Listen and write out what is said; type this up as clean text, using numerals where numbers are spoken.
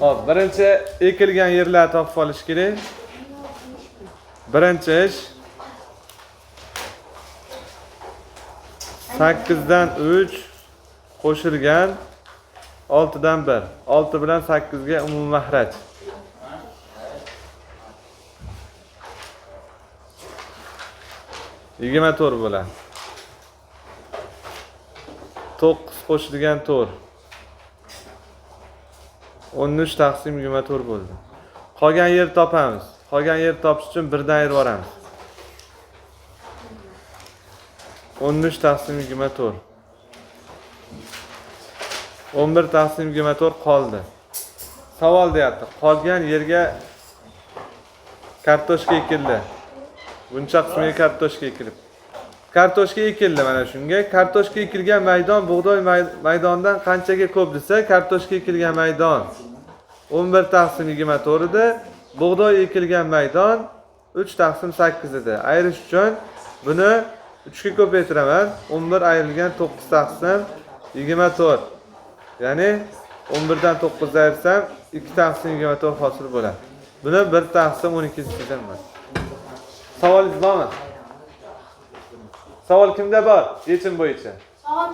Hop, birinchi ekilgan yerlarni topib olish kerak. Birinchi ish 8 dan 3 qo'shilgan 6 dan 1. 6 bilan 8 ga umumiy mahraj. Yigirma to'rt bo'ladi. 9 qo'shilgan 4. 13 taqsim 24 bo'ldi. Qolgan yer topamiz. Qolgan yer topish uchun 1 dan ayirib olamiz. 13 taqsim 24. 11 taqsim 24 qoldi. Savol deyapti. Qolgan yerga kartoshka ekildi. Buncha qismiga kartoshka ekilib. Kartoshka ekildi mana shunga. Kartoshka ekilgan maydon bug'doy maydondan qanchaga ko'p desa, kartoshka ekilgan maydon 11 taqsim 24 edi. Bug'doy ekilgan maydon 3 taqsim 8 edi. Ayirish uchun buni 3 ga ko'paytiraman. 11 ayrilgan 9 taqsim 24. Ya'ni 11 dan 9 ayirsam 2 taqsim 24 hosil bo'ladi. Buni 1 taqsim 12 chizaman. Savolingiz bormi? Savol kimda bor? Yechim bo'yicha. Savol